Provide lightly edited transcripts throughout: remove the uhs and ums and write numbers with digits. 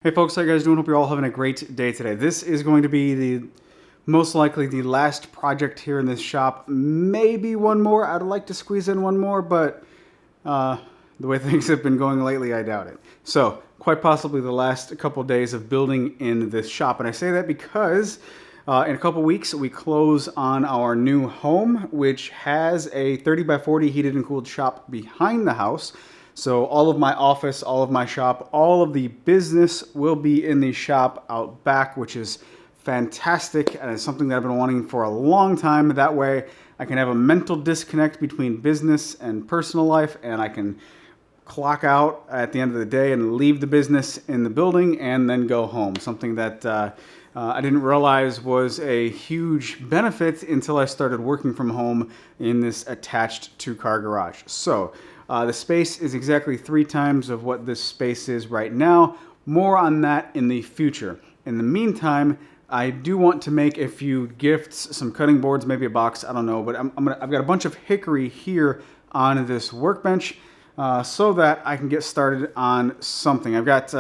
Hey folks, how you guys doing? Hope you're all having a great day today. This is going to be most likely the last project here in this shop. Maybe one more. I'd like to squeeze in one more, but the way things have been going lately, I doubt it. So, quite possibly the last couple days of building in this shop. And I say that because in a couple weeks we close on our new home, which has a 30 by 40 heated and cooled shop behind the house. So all of my office, all of my shop, all of the business will be in the shop out back, which is fantastic, and it's something that I've been wanting for a long time. That way I can have a mental disconnect between business and personal life, and I can clock out at the end of the day and leave the business in the building and then go home. Something that I didn't realize was a huge benefit until I started working from home in this attached two-car garage. So the space is exactly 3 times of what this space is right now. More on that in the future. In the meantime, I do want to make a few gifts, some cutting boards, maybe a box, I don't know, but I've got a bunch of hickory here on this workbench so that I can get started on something. I've got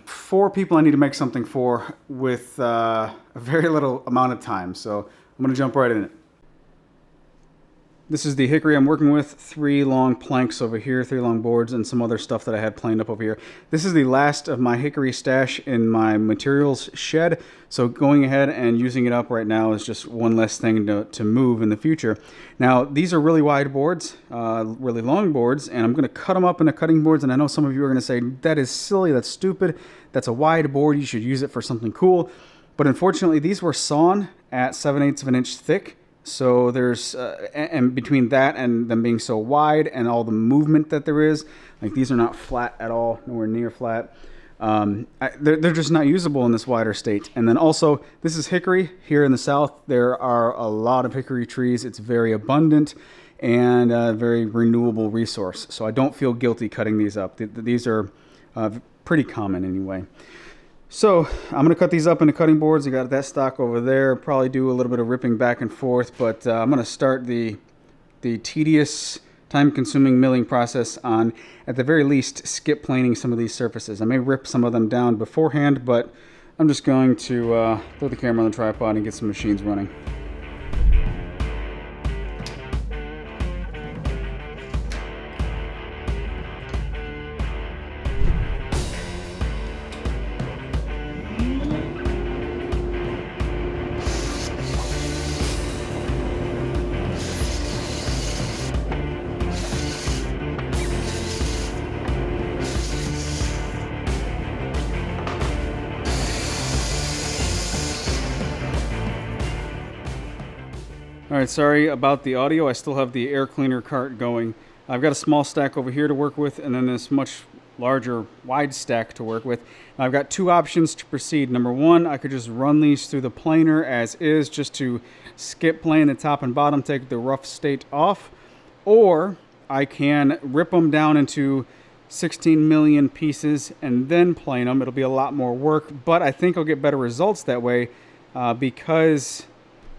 4 people I need to make something for with a very little amount of time, so I'm going to jump right in it. This is the hickory I'm working with, 3 long planks over here, 3 long boards, and some other stuff that I had planed up over here. This is the last of my hickory stash in my materials shed, so going ahead and using it up right now is just one less thing to move in the future. Now, these are really wide boards, really long boards, and I'm going to cut them up into cutting boards, and I know some of you are going to say, that is silly, that's stupid, that's a wide board, you should use it for something cool. But unfortunately, these were sawn at 7/8 of an inch thick. So there's, and between that and them being so wide and all the movement that there is, like these are not flat at all, nowhere near flat. They're just not usable in this wider state. And then also, this is hickory here in the south. There are a lot of hickory trees. It's very abundant and a very renewable resource. So I don't feel guilty cutting these up. These are pretty common anyway. So I'm going to cut these up into cutting boards. I got that stock over there. Probably do a little bit of ripping back and forth, but I'm going to start the tedious, time-consuming milling process on, at the very least, skip planing some of these surfaces. I may rip some of them down beforehand, but I'm just going to throw the camera on the tripod and get some machines running. Alright, sorry about the audio. I still have the air cleaner cart going. I've got a small stack over here to work with, and then this much larger wide stack to work with. I've got 2 options to proceed. Number 1, I could just run these through the planer as is, just to skip plane the top and bottom, take the rough state off. Or I can rip them down into 16 million pieces and then plane them. It'll be a lot more work, but I think I'll get better results that way because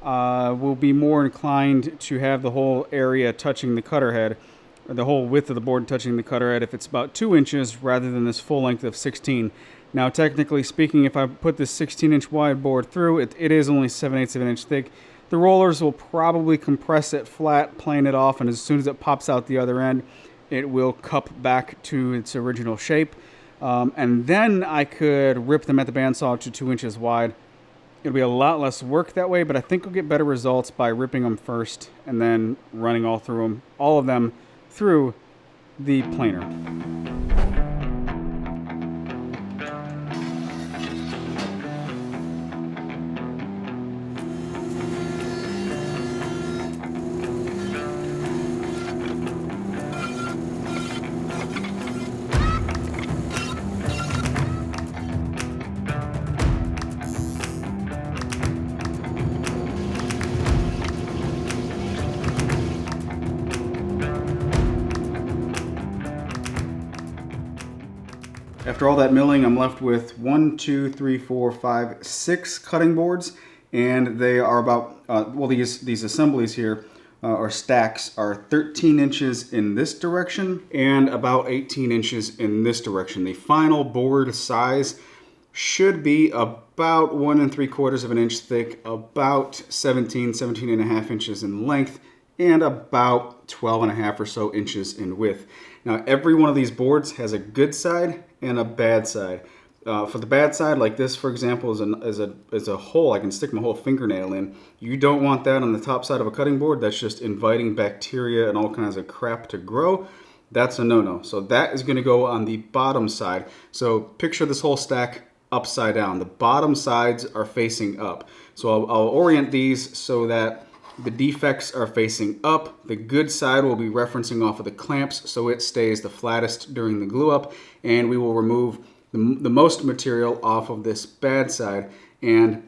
we'll be more inclined to have the whole area touching the cutter head, or the whole width of the board touching the cutter head if it's about 2 inches rather than this full length of 16. Now, technically speaking, if I put this 16-inch wide board through, it is only 7/8 of an inch thick. The rollers will probably compress it flat, plane it off, and as soon as it pops out the other end, it will cup back to its original shape. And then I could rip them at the bandsaw to 2 inches wide. It'll be a lot less work that way, but I think we'll get better results by ripping them first and then running all of them through the planer. After all that milling, I'm left with 1, 2, 3, 4, 5, 6 cutting boards, and they are about, well, these assemblies here or stacks are 13 inches in this direction and about 18 inches in this direction. The final board size should be about 1 3/4 of an inch thick, about 17 and a half inches in length, and about 12 and a half or so inches in width. Now, every one of these boards has a good side and a bad side. For the bad side, like this, for example, is a hole I can stick my whole fingernail in. You don't want that on the top side of a cutting board. That's just inviting bacteria and all kinds of crap to grow. That's a no-no. So that is going to go on the bottom side. So picture this whole stack upside down. The bottom sides are facing up. So I'll orient these so that the defects are facing up. The good side will be referencing off of the clamps so it stays the flattest during the glue up, and we will remove the most material off of this bad side. And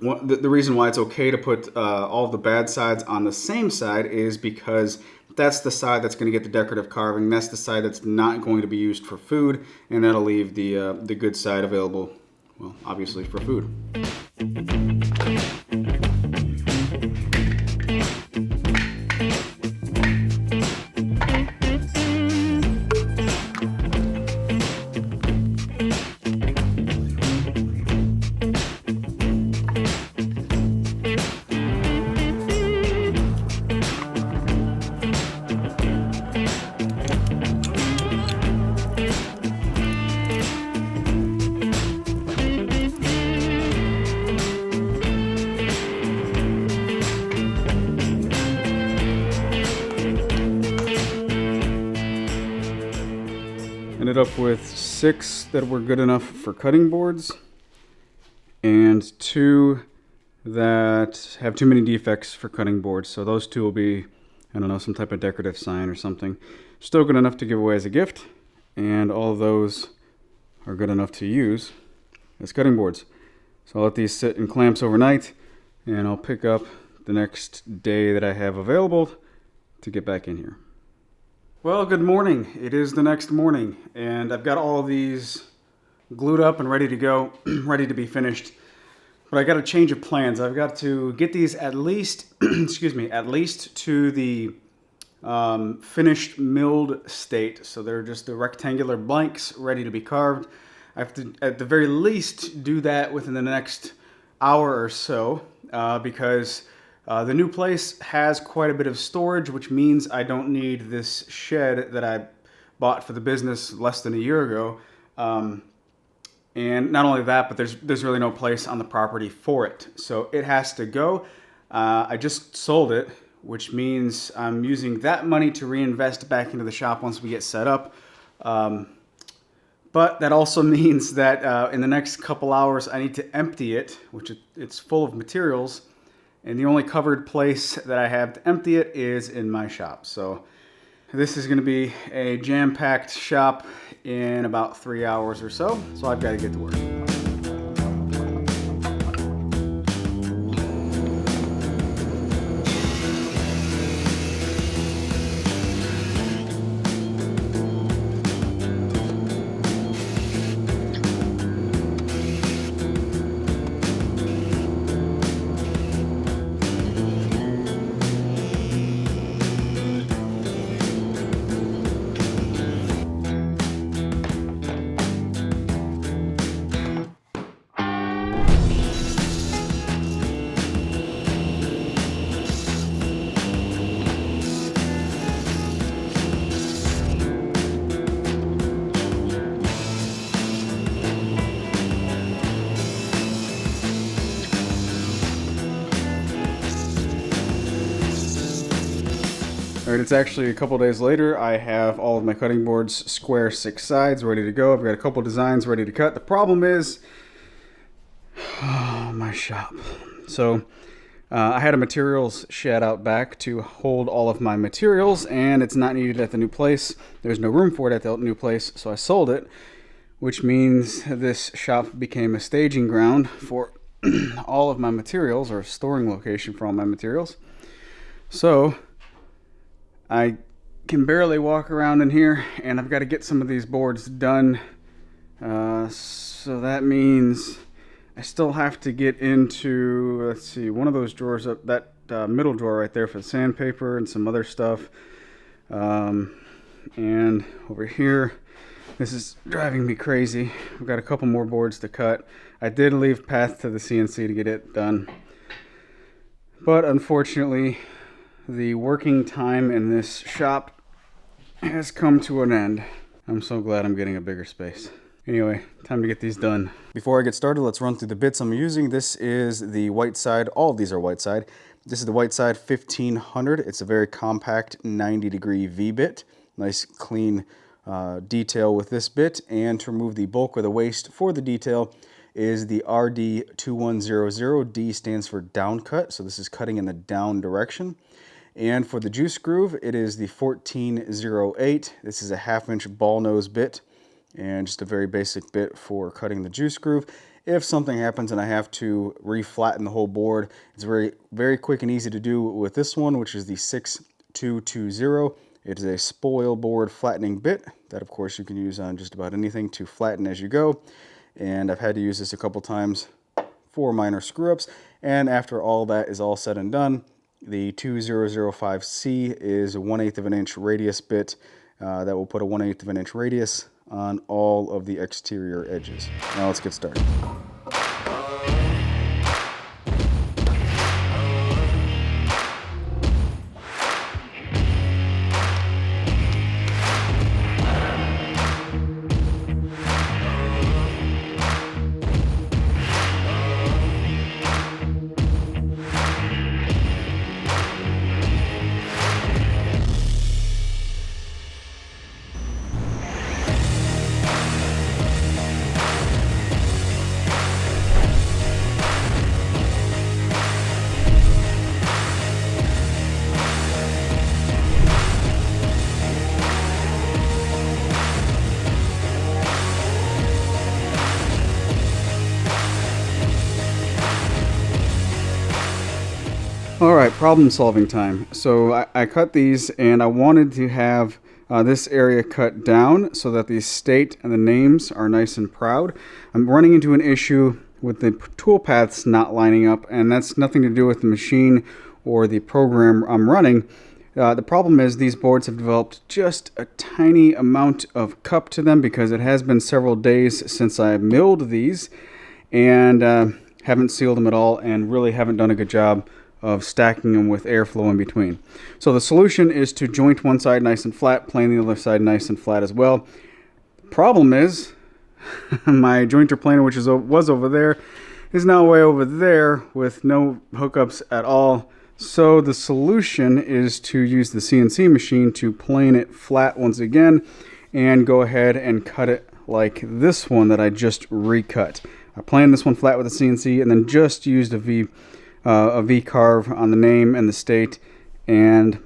the reason why it's okay to put all of the bad sides on the same side is because that's the side that's going to get the decorative carving. That's the side that's not going to be used for food, and that'll leave the good side available, well, obviously for food. Ended up with 6 that were good enough for cutting boards and 2 that have too many defects for cutting boards. So those 2 will be, I don't know, some type of decorative sign or something. Still good enough to give away as a gift, and all of those are good enough to use as cutting boards. So I'll let these sit in clamps overnight, and I'll pick up the next day that I have available to get back in here. Well, good morning. It is the next morning, and I've got all of these glued up and ready to go, ready to be finished. But I got a change of plans. I've got to get these at least, at least to the finished milled state. So they're just the rectangular blanks ready to be carved. I have to, at the very least, do that within the next hour or so because the new place has quite a bit of storage, which means I don't need this shed that I bought for the business less than a year ago. And not only that, but there's really no place on the property for it. So it has to go. I just sold it, which means I'm using that money to reinvest back into the shop once we get set up. But that also means that in the next couple hours, I need to empty it, which it's full of materials. And the only covered place that I have to empty it is in my shop. So this is going to be a jam-packed shop in about 3 hours or so. So I've got to get to work. All right, it's actually a couple days later. I have all of my cutting boards square 6 sides ready to go. I've got a couple designs ready to cut. The problem is my shop. So I had a materials shed out back to hold all of my materials, and it's not needed at the new place. There's no room for it at the new place, so I sold it, which means this shop became a staging ground for all of my materials, or a storing location for all my materials. So I can barely walk around in here, and I've got to get some of these boards done. So that means I still have to get into, let's see, one of those drawers up, that middle drawer right there for the sandpaper and some other stuff. And over here, This is driving me crazy. I've got a couple more boards to cut. I did leave path to the CNC to get it done. But unfortunately, the working time in this shop has come to an end. I'm so glad I'm getting a bigger space. Anyway, time to get these done. Before I get started, let's run through the bits I'm using. This is the Whiteside. All of these are Whiteside. This is the Whiteside 1500. It's a very compact 90-degree V-bit. Nice clean detail with this bit. And to remove the bulk or the waste for the detail is the RD2100. D stands for down cut, so this is cutting in the down direction. And for the juice groove, it is the 1408. This is a 1/2-inch ball nose bit, and just a very basic bit for cutting the juice groove. If something happens and I have to reflatten the whole board, it's very quick and easy to do with this one, which is the 6220. It is a spoil board flattening bit that, of course, you can use on just about anything to flatten as you go. And I've had to use this a couple times for minor screw-ups. And after all that is all said and done, the 2005C is a 1/8 of an inch radius bit that will put a 1/8 of an inch radius on all of the exterior edges. Now let's get started. All right, problem solving time. So I cut these and I wanted to have this area cut down so that the state and the names are nice and proud. I'm running into an issue with the tool paths not lining up, and that's nothing to do with the machine or the program I'm running. The problem is these boards have developed just a tiny amount of cup to them because it has been several days since I milled these and haven't sealed them at all and really haven't done a good job of stacking them with airflow in between. So the solution is to joint one side nice and flat, plane the other side nice and flat as well. Problem is, my jointer planer, which was over there, is now way over there with no hookups at all. So the solution is to use the CNC machine to plane it flat once again and go ahead and cut it like this one that I just recut. I planed this one flat with the CNC and then just used a V carve on the name and the state, and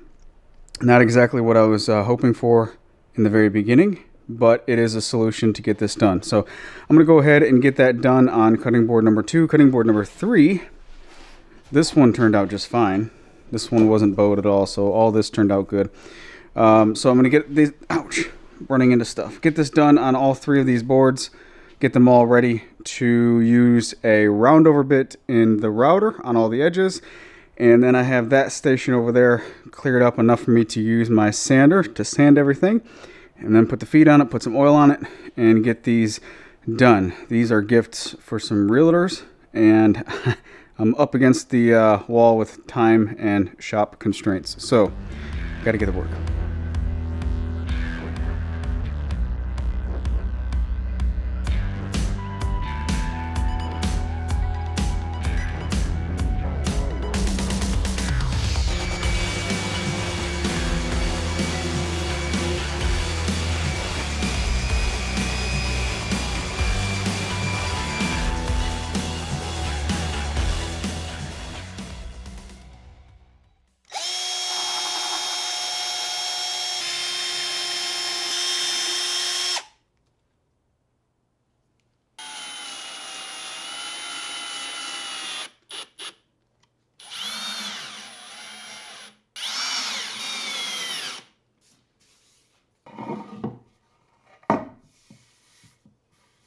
not exactly what I was hoping for in the very beginning, but it is a solution to get this done. So I'm going to go ahead and get that done on cutting board number 2. Cutting board number 3, this one turned out just fine. This one wasn't bowed at all, so all this turned out good. So I'm going to get these, ouch, running into stuff. Get this done on all 3 of these boards. Get them all ready to use a roundover bit in the router on all the edges. And then I have that station over there cleared up enough for me to use my sander to sand everything. And then put the feet on it, put some oil on it, and get these done. These are gifts for some realtors, and I'm up against the wall with time and shop constraints. So, gotta get to work.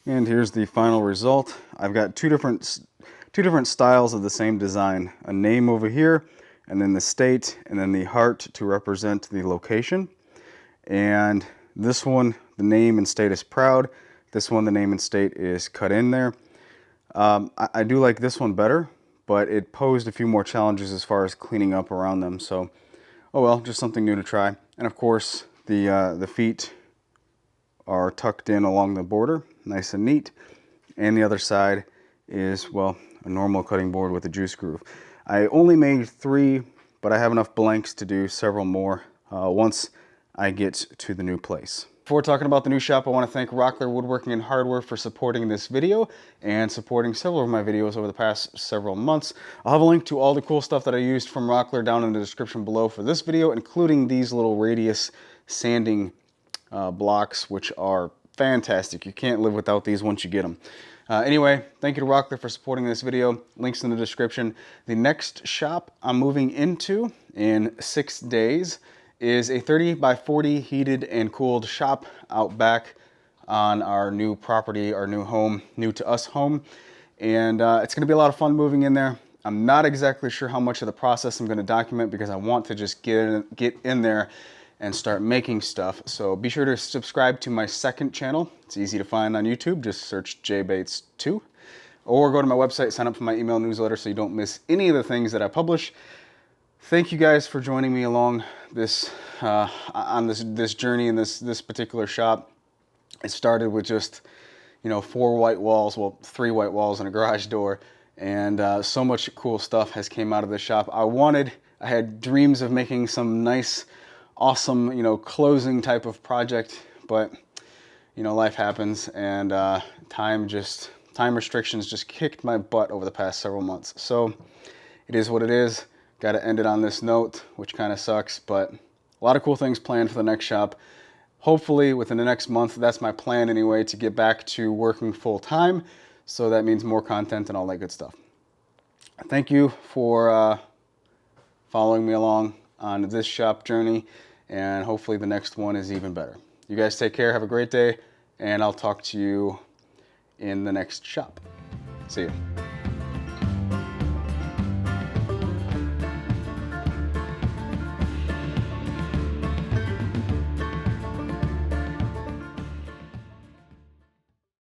And here's the final result. I've got two different styles of the same design. A name over here, and then the state, and then the heart to represent the location. And this one, the name and state is proud. This one, the name and state is cut in there. I do like this one better, but it posed a few more challenges as far as cleaning up around them. So, oh well, just something new to try. And of course, the feet are tucked in along the border, nice and neat. And the other side is, well, a normal cutting board with a juice groove. I only made 3, but I have enough blanks to do several more once I get to the new place. Before talking about the new shop, I want to thank Rockler Woodworking and Hardware for supporting this video and supporting several of my videos over the past several months. I'll have a link to all the cool stuff that I used from Rockler down in the description below for this video, including these little radius sanding blocks, which are fantastic. You can't live without these once you get them. Anyway, thank you to Rockler for supporting this video. Links in the description. The next shop I'm moving into in 6 days is a 30 by 40 heated and cooled shop out back on our new property, our new home, new to us home. And it's gonna be a lot of fun moving in there. I'm not exactly sure how much of the process I'm gonna document because I want to just get in there and start making stuff. So be sure to subscribe to my second channel. It's easy to find on YouTube. Just search jbates2, or go to my website, sign up for my email newsletter so you don't miss any of the things that I publish. Thank you guys for joining me along this on this journey in this particular shop. It started with just, you know, 4 white walls, well, 3 white walls and a garage door, and so much cool stuff has came out of this shop. I had dreams of making some nice, awesome, you know, closing type of project, but you know, life happens, and time restrictions just kicked my butt over the past several months. So it is what it is. Got to end it on this note, which kind of sucks, but a lot of cool things planned for the next shop. Hopefully within the next month, that's my plan anyway, to get back to working full time. So that means more content and all that good stuff. Thank you for following me along on this shop journey, and hopefully the next one is even better. You guys take care, have a great day, and I'll talk to you in the next shop. See you.